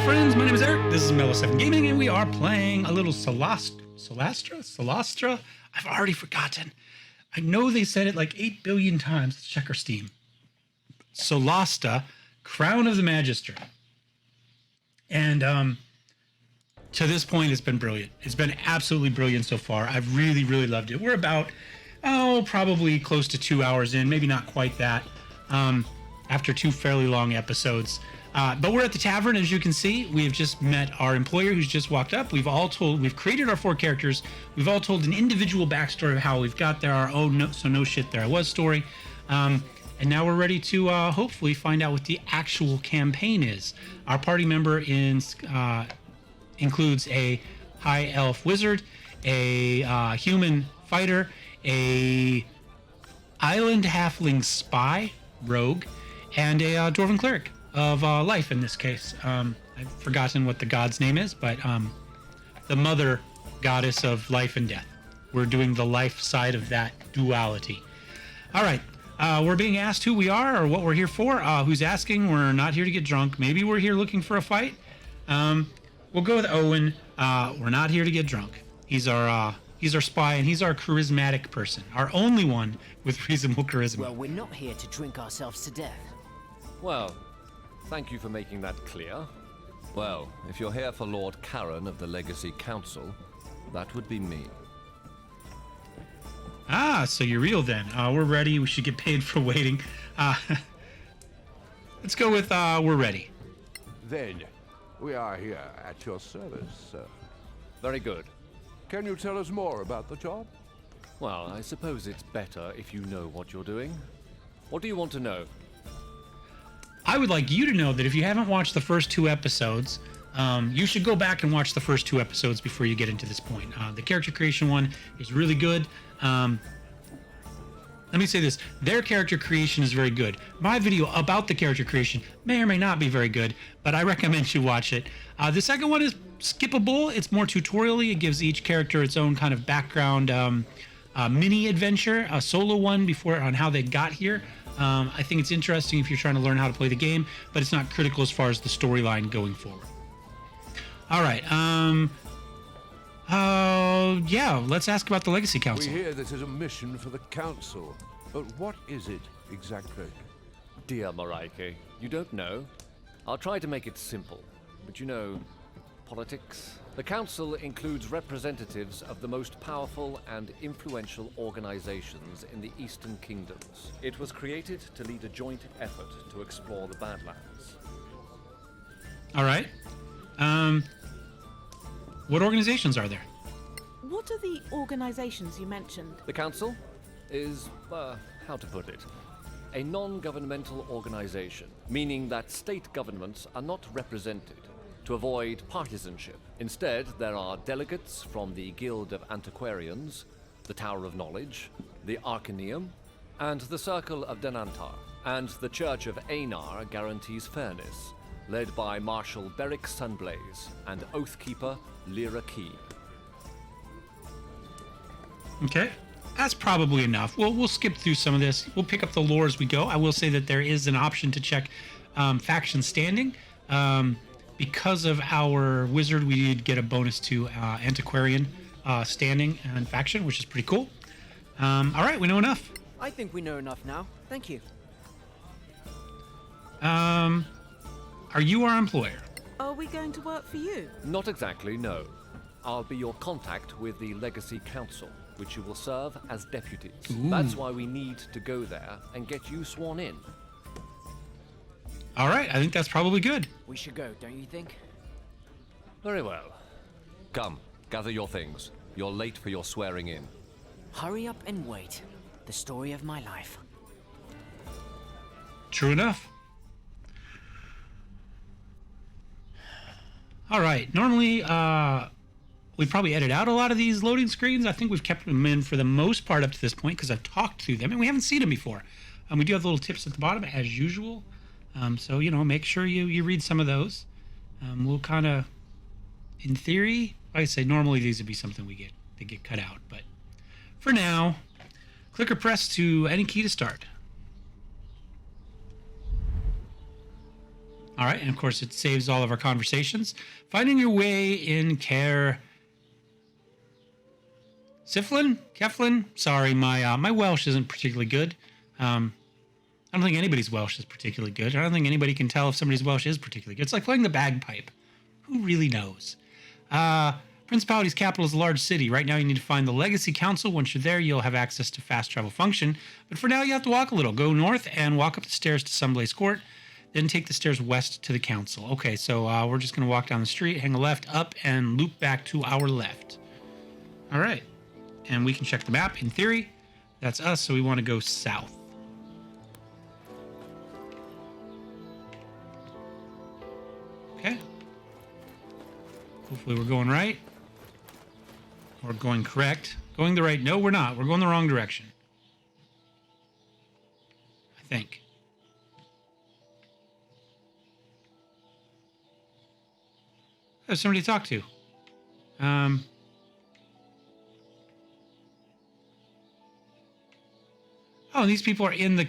friends, my name is Eric, this is Mellow7 Gaming, and we are playing a little Solasta? I've already forgotten. I know they said it like 8 billion times. Let's check our Steam. Solasta, Crown of the Magister. And to this point, it's been brilliant. It's been absolutely brilliant so far. I've really, really loved it. We're about, probably close to 2 hours in, maybe not quite that, after 2 fairly long episodes. But we're at the tavern, as you can see. We have just met our employer who's just walked up. We've created our 4 characters. We've all told an individual backstory of how we've got there, our own no shit there I was story. And now we're ready to hopefully find out what the actual campaign is. Our party member includes a high elf wizard, a human fighter, a island halfling spy rogue, and a dwarven cleric of life in this case. I've forgotten what the god's name is, but the mother goddess of life and death. We're doing the life side of that duality. All right, we're being asked who we are or what we're here for. Who's asking? We're not here to get drunk. Maybe we're here looking for a fight. We'll go with Owen. We're not here to get drunk. He's our spy, and he's our charismatic person, our only one with reasonable charisma. Well, we're not here to drink ourselves to death. Well, thank you for making that clear. Well, if you're here for Lord Karen of the Legacy Council, that would be me. Ah, so you're real then. We're ready. We should get paid for waiting. Let's go with we're ready. Then, we are here at your service, sir. Very good. Can you tell us more about the job? Well, I suppose it's better if you know what you're doing. What do you want to know? I would like you to know that if you haven't watched the first 2 episodes, you should go back and watch the first 2 episodes before you get into this point. The character creation one is really good. Let me say this. Their character creation is very good. My video about the character creation may or may not be very good, but I recommend you watch it. The second one is skippable. It's more tutorial-y. It gives each character its own kind of background mini adventure, a solo one on how they got here. I think it's interesting if you're trying to learn how to play the game, but it's not critical as far as the storyline going forward. All right. Yeah, let's ask about the Legacy Council. We hear this is a mission for the Council, but what is it exactly? Dear Mareike, you don't know? I'll try to make it simple, but you know, politics. The Council includes representatives of the most powerful and influential organizations in the Eastern Kingdoms. It was created to lead a joint effort to explore the Badlands. All right. What organizations are there? What are the organizations you mentioned? The Council is, how to put it, a non-governmental organization, meaning that state governments are not represented to avoid partisanship. Instead, there are delegates from the Guild of Antiquarians, the Tower of Knowledge, the Arcaneum, and the Circle of Denantar. And the Church of Einar guarantees fairness, led by Marshal Beric Sunblaze and Oathkeeper Lyra Key. Okay, that's probably enough. We'll skip through some of this. We'll pick up the lore as we go. I will say that there is an option to check faction standing. Because of our wizard, we did get a bonus to antiquarian standing and faction, which is pretty cool. All right, we know enough. I think we know enough now. Thank you. Are you our employer? Are we going to work for you? Not exactly, no. I'll be your contact with the Legacy Council, which you will serve as deputies. Ooh. That's why we need to go there and get you sworn in. All right, I think that's probably good. We should go, don't you think? Very well. Come, gather your things. You're late for your swearing in. Hurry up and wait. The story of my life. True enough. All right, normally we probably edit out a lot of these loading screens. I think we've kept them in for the most part up to this point because I've talked through them and we haven't seen them before. We do have little tips at the bottom as usual. So, you know, make sure you read some of those. We'll kind of, in theory, like I say, normally these would be something they get cut out. But for now, click or press to any key to start. All right, and of course it saves all of our conversations. Finding your way in Siflin? Keflin? Sorry, my Welsh isn't particularly good. I don't think anybody's Welsh is particularly good. I don't think anybody can tell if somebody's Welsh is particularly good. It's like playing the bagpipe. Who really knows? Principality's capital is a large city. Right now you need to find the Legacy Council. Once you're there, you'll have access to fast travel function. But for now, you have to walk a little. Go north and walk up the stairs to Sunblaze Court. Then take the stairs west to the council. Okay, so we're just going to walk down the street, hang a left, up, and loop back to our left. All right. And we can check the map. In theory, that's us, so we want to go south. Okay. Hopefully we're going right. Or going correct. Going the right... No, we're not. We're going the wrong direction. I think. I have somebody to talk to. Oh, these people are in the...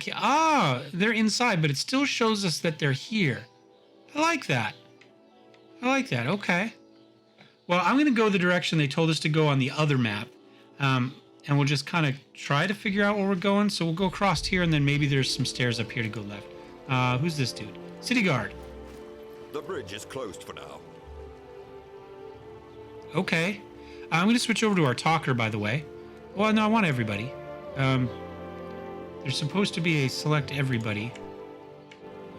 they're inside, but it still shows us that they're here. I like that. I like that. Okay. Well, I'm going to go the direction they told us to go on the other map. And we'll just kind of try to figure out where we're going. So we'll go across here, and then maybe there's some stairs up here to go left. Who's this dude? City Guard. The bridge is closed for now. Okay. I'm going to switch over to our talker, by the way. Well, no, I want everybody. There's supposed to be a select everybody.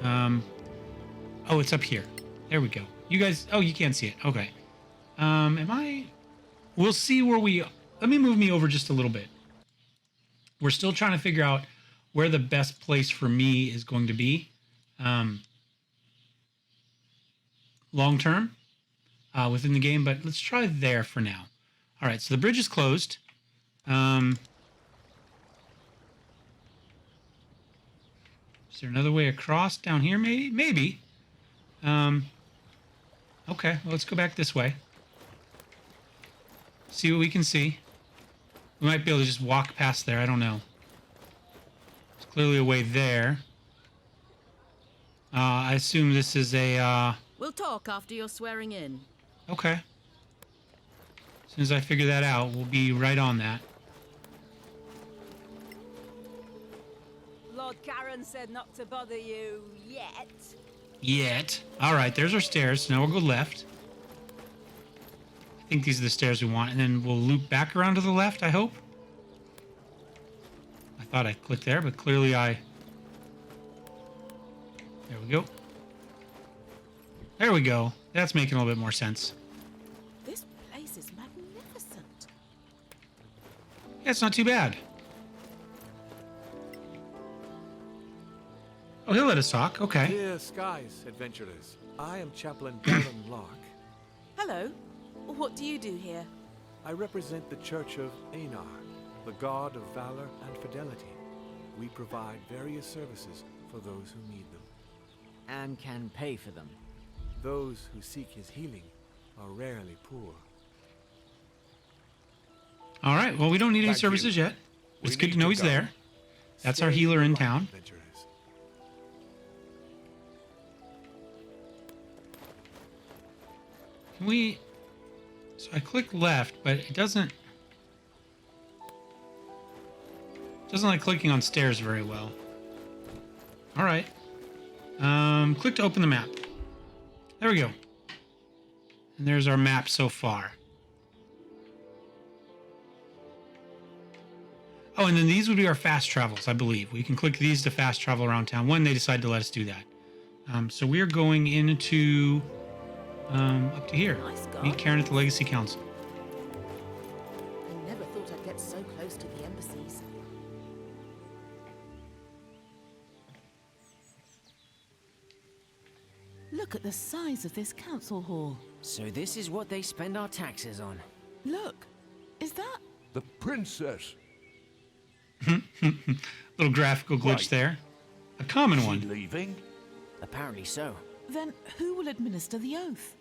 Oh, it's up here. There we go. You guys... Oh, you can't see it. Okay. We'll see where we... Let me move me over just a little bit. We're still trying to figure out where the best place for me is going to be. Long term. Within the game, but let's try there for now. All right, so the bridge is closed. Is there another way across down here? Maybe. Okay, well, let's go back this way. See what we can see. We might be able to just walk past there. I don't know. There's clearly a way there. I assume this is a... We'll talk after your swearing in. Okay. As soon as I figure that out, we'll be right on that. Lord Karen said not to bother you yet. Yet. All right, there's our stairs. Now we'll go left. I think these are the stairs we want, and then we'll loop back around to the left, I hope. I thought I clicked there, but clearly I... There we go. There we go. That's making a little bit more sense. This place is magnificent. Yeah, it's not too bad. Oh, he'll let us talk. Okay. Clear skies, adventurers. I am Chaplain Darren Lark. Hello. What do you do here? I represent the Church of Einar, the god of valor and fidelity. We provide various services for those who need them. And can pay for them. Those who seek his healing are rarely poor. All right. Well, we don't need any Thank services you. yet. It's We good need to know to he's go. there. That's our Stay healer in right, town. adventurers. Can we... So I click left, but it doesn't like clicking on stairs very well. All right. Click to open the map. There we go. And there's our map so far. Oh, and then these would be our fast travels, I believe. We can click these to fast travel around town when they decide to let us do that. So we are going into up to here. Nice guy. Meet Karen at the Legacy Council. I never thought I'd get so close to the embassies. Look at the size of this council hall. So this is what they spend our taxes on. Look. Is that... The princess. Little graphical glitch Right. there. A common She one. leaving? Apparently so. Then who will administer the oath?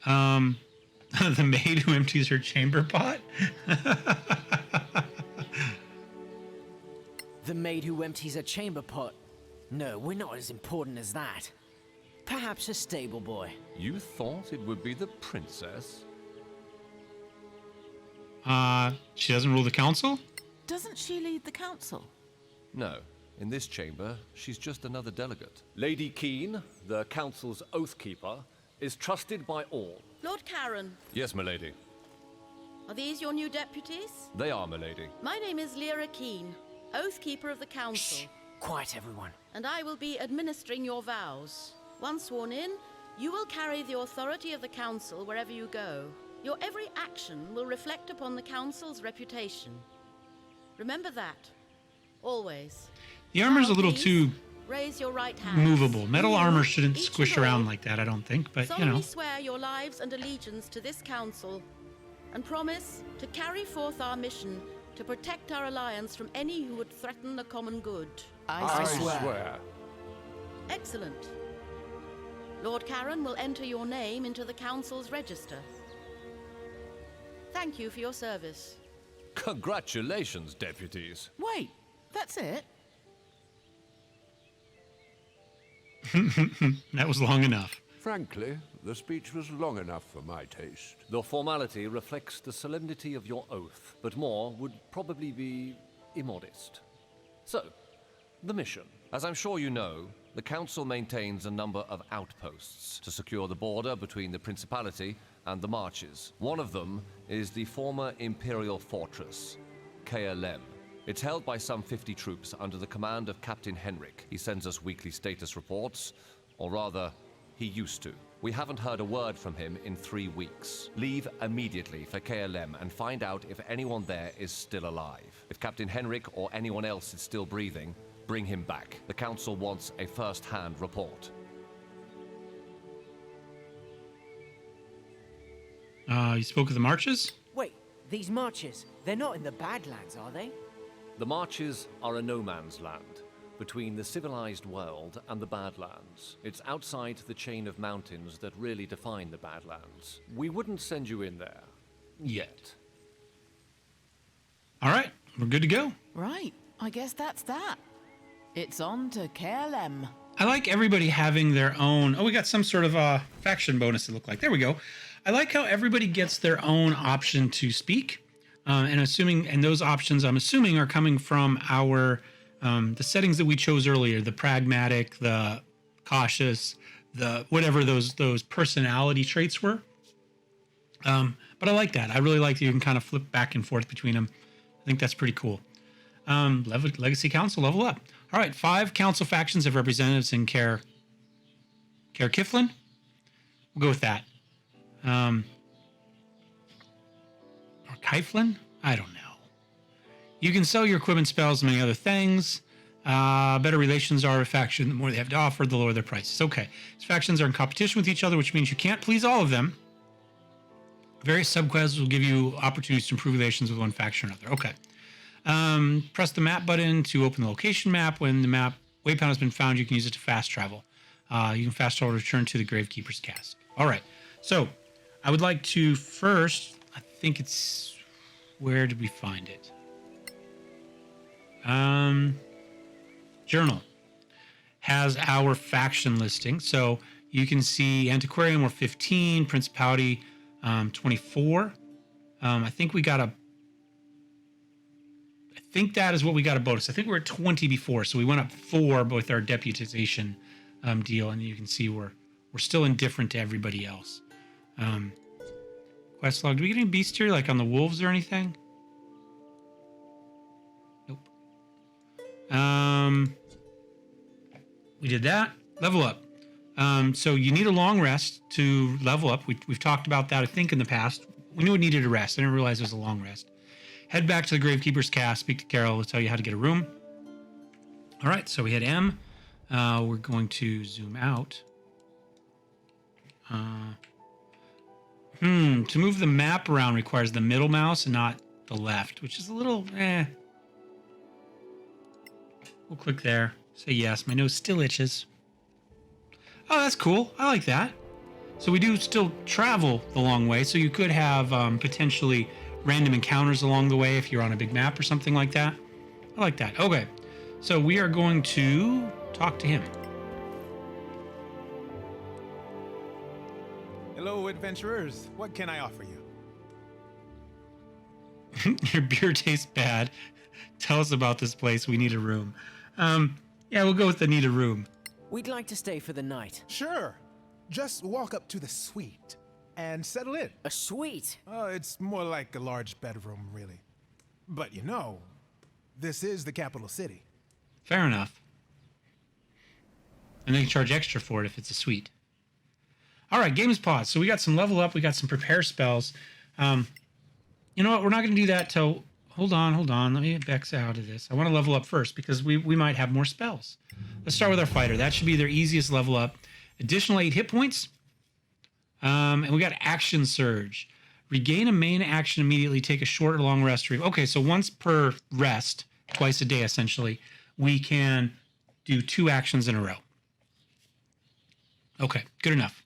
The maid who empties her chamber pot? The maid who empties a chamber pot. No, we're not as important as that. Perhaps a stable boy. You thought it would be the princess? She doesn't rule the council? Doesn't she lead the council? No. In this chamber, she's just another delegate. Lady Keene, the council's oathkeeper, is trusted by all. Lord Karen, Yes, milady. are these your new deputies? They are, milady. My name is Lyra Keene, Oathkeeper of the Council, Quiet, everyone. and I will be administering your vows. Once sworn in, you will carry the authority of the Council wherever you go. Your every action will reflect upon the Council's reputation. Remember that. Always. The armor's a Now, little please, too raise your right hand. movable. Metal You, armor shouldn't each squish and around all, like that, I don't think, but you solemnly know. swear your lives and allegiance to this council, and promise to carry forth our mission to protect our alliance from any who would threaten the common good. I swear. Excellent. Lord Karen will enter your name into the council's register. Thank you for your service. Congratulations, deputies. Wait, that's it? That was long enough. Frankly, the speech was long enough for my taste. The formality reflects the solemnity of your oath, but more would probably be immodest. So, the mission. As I'm sure you know, the Council maintains a number of outposts to secure the border between the Principality and the Marches. One of them is the former Imperial Fortress, KLM. It's held by some 50 troops under the command of Captain Henrik. He sends us weekly status reports, or rather, he used to. We haven't heard a word from him in 3 weeks. Leave immediately for KLM and find out if anyone there is still alive. If Captain Henrik or anyone else is still breathing, bring him back. The Council wants a first-hand report. You spoke of the marches? Wait, these marches, they're not in the Badlands, are they? The Marches are a no-man's land, between the civilized world and the Badlands. It's outside the chain of mountains that really define the Badlands. We wouldn't send you in there. Yet. All right, we're good to go. Right, I guess that's that. It's on to KLM. I like everybody having their own. Oh, we got some sort of faction bonus, it looked like. There we go. I like how everybody gets their own option to speak. And those options, I'm assuming, are coming from our the settings that we chose earlier, the pragmatic, the cautious, the whatever those personality traits were. But I like that. I really like that you can kind of flip back and forth between them. I think that's pretty cool. Legacy Council, level up. All right, 5 council factions have representatives in Caer Kiflin. We'll go with that. Or Kiflin? I don't know. You can sell your equipment, spells, and many other things. Better relations are a faction. The more they have to offer, the lower their prices. Okay. These factions are in competition with each other, which means you can't please all of them. Various subquests will give you opportunities to improve relations with one faction or another. Okay. Press the map button to open the location map. When the map waypoint has been found, you can use it to fast travel. You can fast travel to return to the Gravekeeper's Cask. All right. So I would like to first, I think it's, where did we find it? Journal has our faction listing. So you can see Antiquarian, we're 15, Principality, 24. I think that is what we got a bonus. I think we were at 20 before, so we went up 4 with our deputization deal, and you can see we're still indifferent to everybody else. Quest log. Do we get any bestiary, like on the wolves or anything? Nope. We did that. Level up. So you need a long rest to level up. We've talked about that, I think, in the past. We knew it needed a rest. I didn't realize it was a long rest. Head back to the Gravekeeper's Cask. Speak to Carol. We'll tell you how to get a room. All right, so we hit M. We're going to zoom out. To move the map around requires the middle mouse and not the left, which is a little, We'll click there. Say yes. My nose still itches. Oh, that's cool. I like that. So we do still travel the long way, so you could have potentially random encounters along the way if you're on a big map or something like that. I like that. Okay. So we are going to talk to him. Hello, adventurers. What can I offer you? Your beer tastes bad. Tell us about this place. We need a room. Yeah, we'll go with the need a room. We'd like to stay for the night. Sure. Just walk up to the suite and settle in. A suite? It's more like a large bedroom, really. But you know, this is the capital city. Fair enough. And they can charge extra for it if it's a suite. All right, game is paused. So we got some level up. We got some prepare spells. You know what? We're not going to do that till... Hold on. Let me Bex out of this. I want to level up first because we might have more spells. Let's start with our fighter. That should be their easiest level up. Additional 8 hit points. And we got action surge. Regain a main action immediately. Take a short or long rest. Okay, so once per rest, twice a day essentially, we can do 2 actions in a row. Okay, good enough.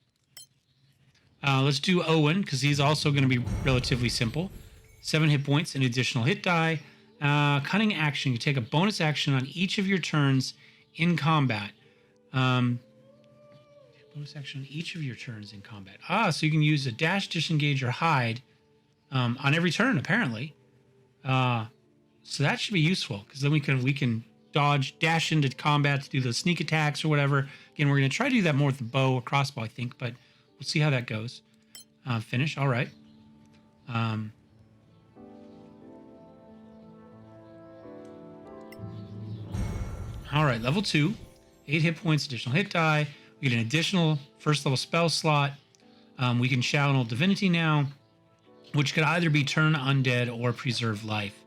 Let's do Owen because he's also going to be relatively simple. 7 hit points, an additional hit die. Cunning action. You take a bonus action on each of your turns in combat. Bonus action on each of your turns in combat. So you can use a dash, disengage, or hide on every turn, apparently. So that should be useful because then we can dash into combat to do those sneak attacks or whatever. Again, we're going to try to do that more with the bow or crossbow, I think, but we'll see how that goes. Finish. All right. All right, level 2, 8 hit points, additional hit die. We get an additional first level spell slot. We can channel divinity now, which could either be turn undead or preserve life.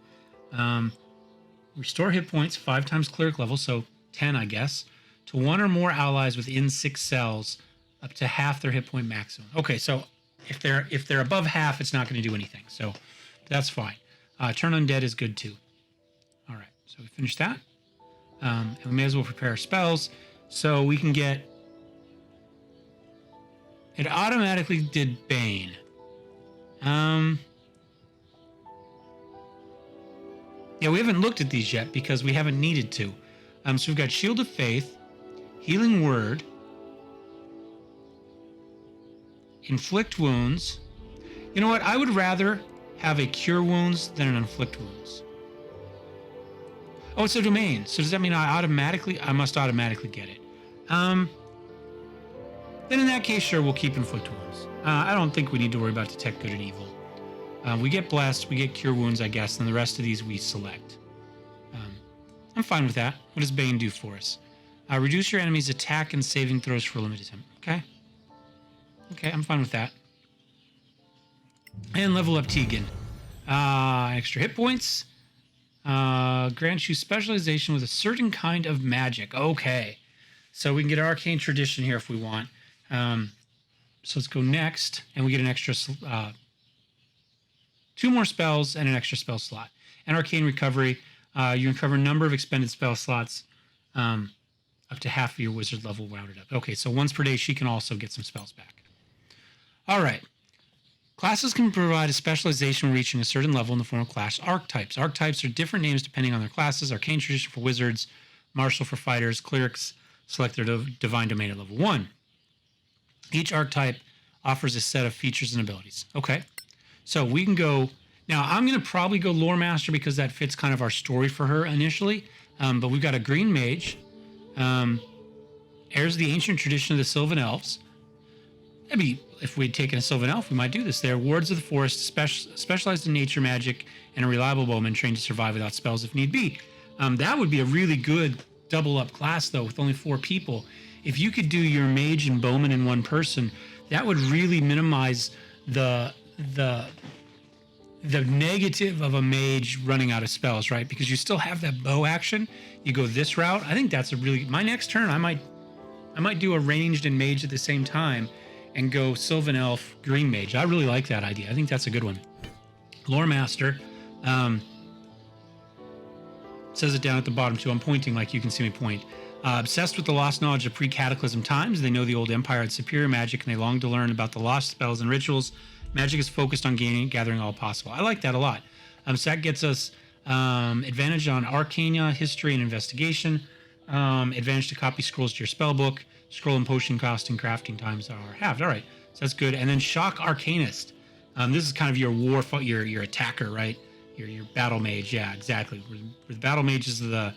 Restore hit points 5 times cleric level, so 10, I guess, to 1 or more allies within 6 cells, up to half their hit point maximum. Okay, so if they're above half, it's not going to do anything, so that's fine. Turn undead is good too. All right, so we finished that. And we may as well prepare our spells so we can get... It automatically did Bane. Yeah, we haven't looked at these yet because we haven't needed to. So we've got Shield of Faith, Healing Word, Inflict Wounds. You know what? I would rather have a Cure Wounds than an Inflict Wounds. Oh, it's a domain. So does that mean I must automatically get it? Then in that case, sure, we'll keep Inflict Wounds. I don't think we need to worry about Detect Good and Evil. We get Blessed, we get Cure Wounds, I guess, and the rest of these we select. I'm fine with that. What does Bane do for us? Reduce your enemy's attack and saving throws for a limited time. Okay. Okay, I'm fine with that. And level up Tegan. Extra hit points. Grants you specialization with a certain kind of magic. Okay. So we can get Arcane Tradition here if we want. So let's go next, and we get an extra 2 more spells and an extra spell slot. And Arcane Recovery, you recover a number of expended spell slots up to half of your wizard level rounded up. Okay, so once per day, she can also get some spells back. All right. Classes can provide a specialization reaching a certain level in the form of class archetypes. Archetypes are different names depending on their classes. Arcane Tradition for wizards, Martial for fighters, clerics select their divine domain at level 1. Each archetype offers a set of features and abilities. Okay, so we can go... Now, I'm going to probably go Lore Master because that fits kind of our story for her initially. But we've got a Green Mage. Heirs of the Ancient Tradition of the Sylvan Elves. Maybe if we'd taken a Sylvan Elf, we might do this. They're Wards of the Forest, specialized in nature magic, and a reliable bowman trained to survive without spells if need be. That would be a really good double-up class, though, with only 4 people. If you could do your mage and bowman in one person, that would really minimize the negative of a mage running out of spells, right? Because you still have that bow action. You go this route. I think that's a really... My next turn, I might do a ranged and mage at the same time and go Sylvan Elf, Green Mage. I really like that idea. I think that's a good one. Lore Master. Says it down at the bottom, too. I'm pointing like you can see me point. Obsessed with the lost knowledge of pre-cataclysm times, they know the old empire had superior magic, and they long to learn about the lost spells and rituals. Magic is focused on gathering all possible. I like that a lot. So that gets us advantage on Arcana, History, and Investigation. Advantage to copy scrolls to your spell book. Scroll and potion cost and crafting times are halved. All right, so that's good. And then Shock Arcanist. This is kind of your your attacker, right? Your battle mage. Yeah, exactly. Where the battle mage is the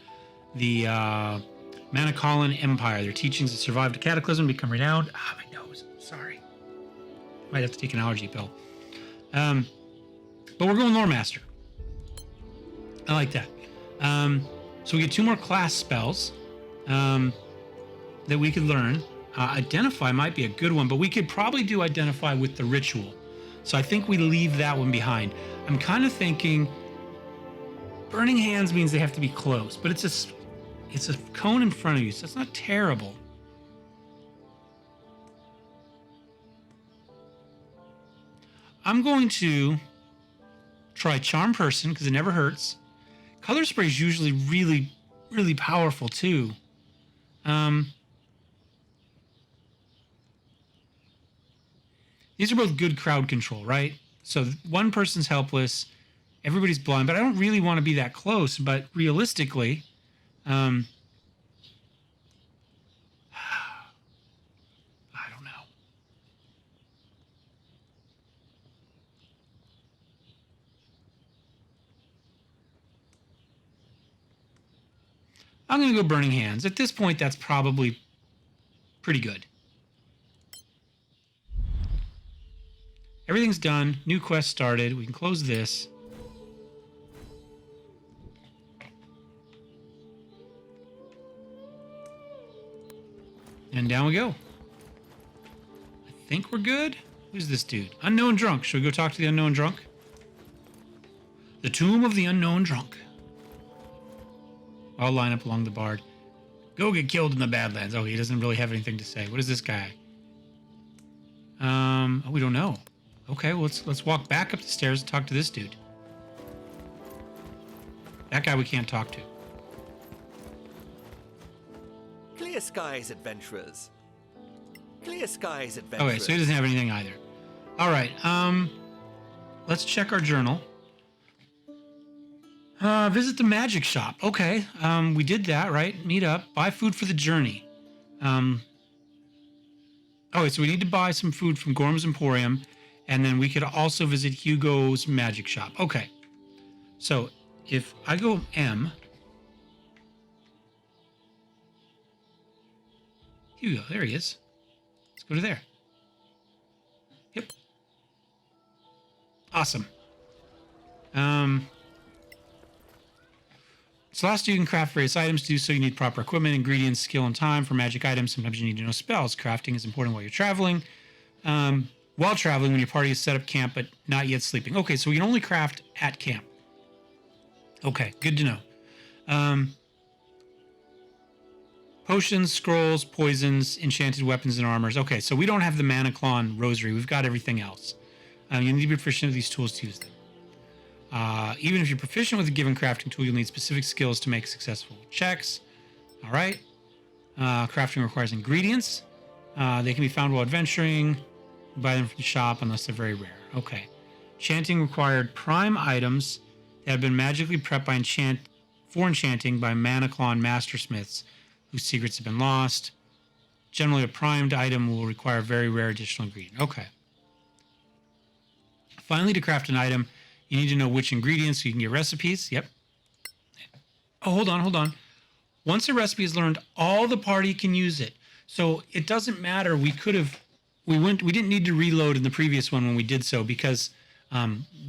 Manicalan Empire. Their teachings that survived a cataclysm become renowned. Ah, my nose. Sorry. Might have to take an allergy pill. But we're going Lore Master. I like that. So we get 2 more class spells that we could learn. Identify might be a good one, but we could probably do Identify with the Ritual. So I think we leave that one behind. I'm kind of thinking Burning Hands means they have to be close, but it's a cone in front of you, so it's not terrible. I'm going to try Charm Person because it never hurts. Color Spray is usually really, really powerful too. These are both good crowd control, right? So one person's helpless, everybody's blind, but I don't really want to be that close. But realistically, I don't know. I'm going to go Burning Hands. At this point, that's probably pretty good. Everything's done. New quest started. We can close this. And down we go. I think we're good. Who's this dude? Unknown Drunk. Should we go talk to the Unknown Drunk? The Tomb of the Unknown Drunk. I'll line up along the bard. Go get killed in the Badlands. Oh, he doesn't really have anything to say. What is this guy? Oh, we don't know. Okay, well, let's walk back up the stairs and talk to this dude. That guy we can't talk to. Clear skies, adventurers. Clear skies, adventurers. Okay, so he doesn't have anything either. All right, let's check our journal. Visit the magic shop. Okay, we did that, right? Meet up. Buy food for the journey. Okay, so we need to buy some food from Gorhams Emporium, and then we could also visit Hugo's magic shop. Okay, so if I go M, Hugo, there he is. Let's go to there. Yep. Awesome. Solasta, you can craft various items. To do so, you need proper equipment, ingredients, skill, and time. For magic items, sometimes you need to know spells. Crafting is important while you're traveling. While traveling, when your party is set up camp but not yet sleeping. Okay, so we can only craft at camp. Okay, good to know. Potions, scrolls, poisons, enchanted weapons, and armors. Okay, so we don't have the Manaclon Rosary. We've got everything else. You need to be proficient with these tools to use them. Even if you're proficient with a given crafting tool, you'll need specific skills to make successful checks. All right. Crafting requires ingredients. They can be found while adventuring. Buy them from the shop unless they're very rare. Okay. Enchanting required prime items that have been magically prepped for enchanting by Manaclon mastersmiths whose secrets have been lost. Generally, a primed item will require very rare additional ingredient. Okay. Finally, to craft an item, you need to know which ingredients so you can get recipes. Yep. Oh, hold on. Once a recipe is learned, all the party can use it. So it doesn't matter. We didn't need to reload in the previous one when we did so because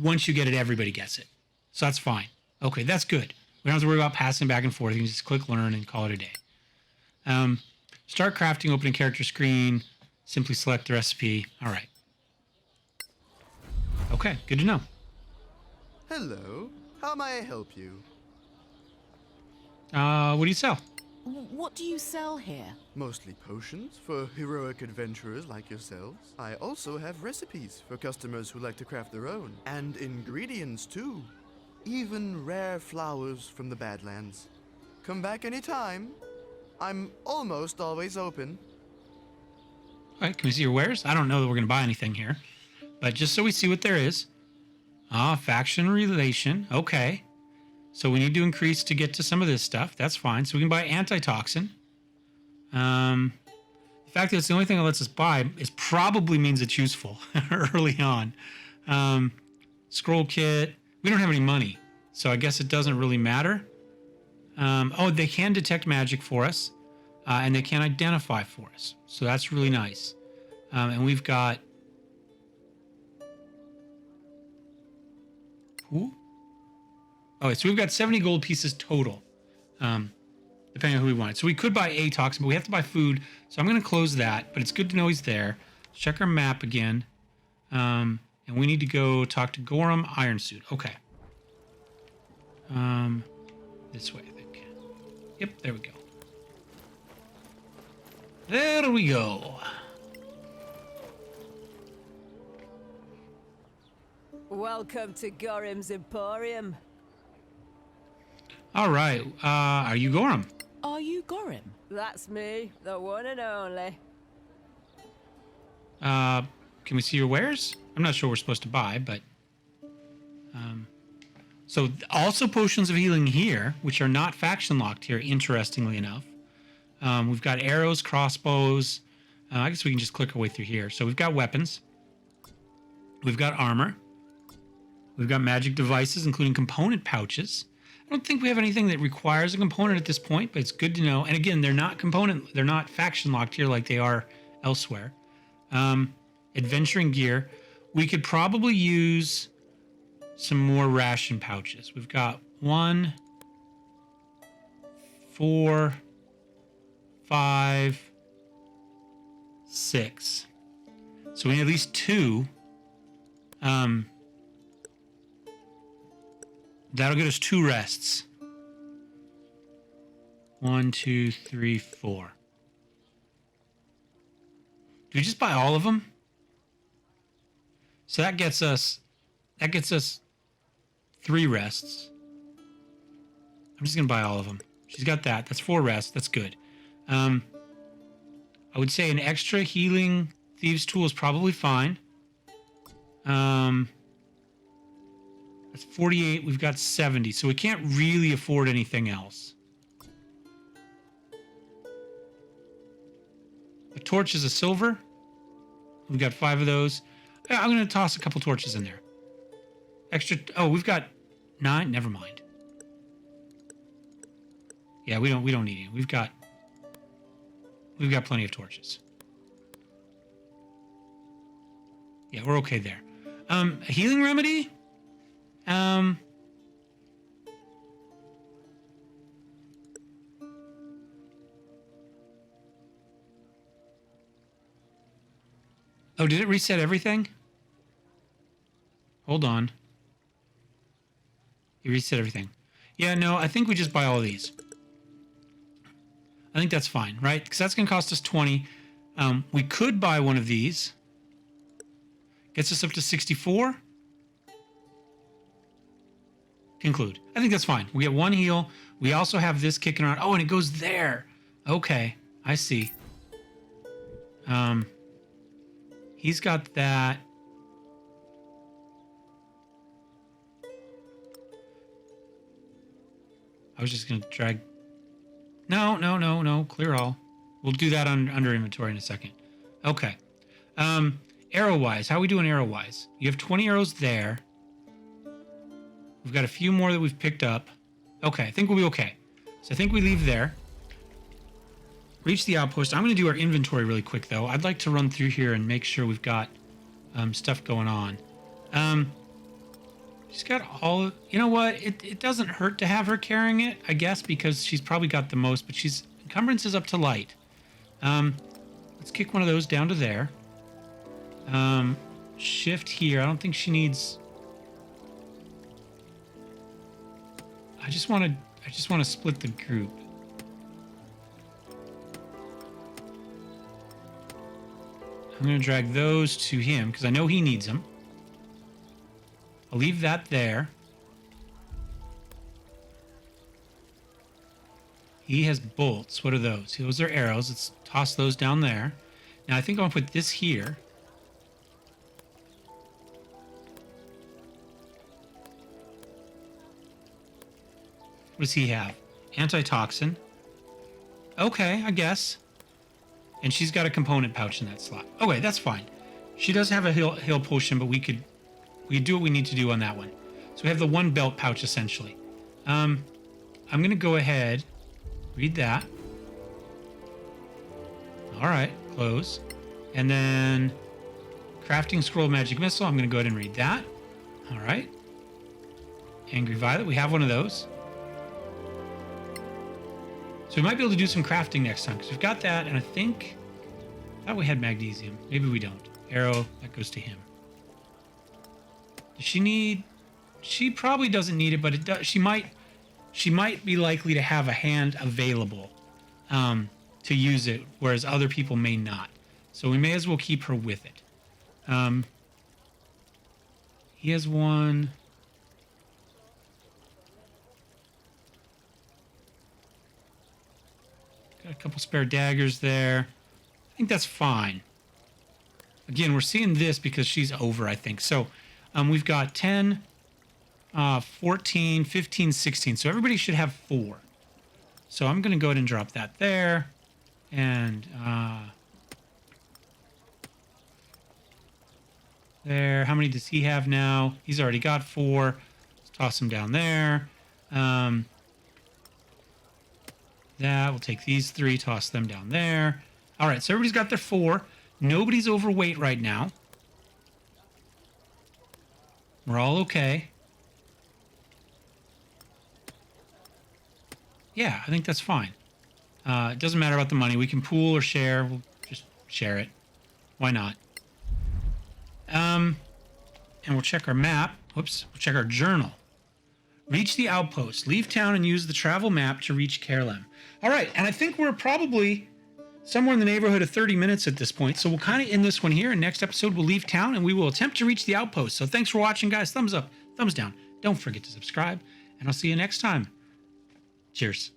once you get it, everybody gets it. So that's fine. Okay, that's good. We don't have to worry about passing back and forth. You can just click learn and call it a day. Start crafting, open a character screen, simply select the recipe. All right. Okay, good to know. Hello, how may I help you? What do you sell? What do you sell here? Mostly potions for heroic adventurers like yourselves. I also have recipes for customers who like to craft their own. And ingredients too. Even rare flowers from the Badlands. Come back anytime. I'm almost always open. All right, can we see your wares? I don't know that we're going to buy anything here. But just so we see what there is. Faction relation. Okay. So we need to increase to get to some of this stuff. That's fine. So we can buy antitoxin. The fact that it's the only thing that lets us buy is probably means it's useful early on. Scroll kit. We don't have any money, so I guess it doesn't really matter. Oh, they can detect magic for us, and they can identify for us. So that's really nice. And we've got... Ooh. Oh, so we've got 70 gold pieces total, depending on who we want. So we could buy a toxin, but we have to buy food. So I'm going to close that, but it's good to know he's there. Let's check our map again. And we need to go talk to Gorham Iron Suit. Okay. This way, I think. Yep, there we go. There we go. Welcome to Gorhams Emporium. All right. Are you Gorham? Are you Gorham? That's me, the one and only. Can we see your wares? I'm not sure we're supposed to buy, but... So also potions of healing here, which are not faction locked here, interestingly enough. We've got arrows, crossbows. I guess we can just click our way through here. So we've got weapons. We've got armor. We've got magic devices, including component pouches. I don't think we have anything that requires a component at this point, but it's good to know. And again, they're not faction locked here like they are elsewhere. Adventuring gear. We could probably use some more ration pouches. We've got 1, 4, 5, 6. So we need at least 2. That'll get us 2 rests. 1, 2, 3, 4. Do we just buy all of them? So that gets us 3 rests. I'm just gonna buy all of them. She's got that. That's 4 rests. That's good. I would say an extra healing thieves tool is probably fine. That's 48. We've got 70, so we can't really afford anything else. A torch is a silver. We've got 5 of those. I'm going to toss a couple torches in there. Extra. Oh, we've got 9. Never mind. Yeah, we don't need any. We've got plenty of torches. Yeah, we're okay there. A healing remedy. Oh, did it reset everything? Hold on. It reset everything. Yeah, no, I think we just buy all of these. I think that's fine, right? Because that's going to cost us 20. We could buy one of these. Gets us up to 64. Conclude. I think that's fine. We get 1 heal. We also have this kicking around. Oh, and it goes there. Okay, I see. He's got that. I was just going to drag. No. Clear all. We'll do that under inventory in a second. Okay. Arrow-wise. How are we doing arrow-wise? You have 20 arrows there. We've got a few more that we've picked up. Okay, I think we'll be okay. So I think we leave there. Reach the outpost. I'm going to do our inventory really quick, though. I'd like to run through here and make sure we've got stuff going on. She's got all... You know what? It doesn't hurt to have her carrying it, I guess, because she's probably got the most, but she's... Encumbrance is up to light. Let's kick one of those down to there. Shift here. I don't think she needs... I just want to split the group. I'm going to drag those to him because I know he needs them. I'll leave that there. He has bolts. What are those? Those are arrows. Let's toss those down there. Now I think I want to put this here. What does he have? Antitoxin. Okay, I guess. And she's got a component pouch in that slot. Okay, that's fine. She does have a heal potion, but we could do what we need to do on that one. So we have the one belt pouch essentially. I'm gonna go ahead, read that. All right, close. And then crafting scroll magic missile. I'm gonna go ahead and read that. All right. Angry Violet, we have one of those. So we might be able to do some crafting next time because we've got that, and I thought we had magnesium. Maybe we don't. Arrow, that goes to him. Does she need? She probably doesn't need it, but it does. She might be likely to have a hand available to use it, whereas other people may not. So we may as well keep her with it. He has one. Got a couple spare daggers there. I think that's fine. Again, we're seeing this because she's over, I think. So we've got 10, 14, 15, 16. So everybody should have 4. So I'm going to go ahead and drop that there. And there. How many does he have now? He's already got 4. Let's toss him down there. That. We'll take these 3, toss them down there. All right, so everybody's got their 4. Nobody's overweight right now. We're all okay. Yeah, I think that's fine. It doesn't matter about the money. We can pool or share. We'll just share it. Why not? And we'll check our map. Whoops. We'll check our journal. Reach the outpost. Leave town and use the travel map to reach Caerleon. All right, and I think we're probably somewhere in the neighborhood of 30 minutes at this point. So we'll kind of end this one here. And next episode, we'll leave town and we will attempt to reach the outpost. So thanks for watching, guys. Thumbs up, thumbs down. Don't forget to subscribe, and I'll see you next time. Cheers.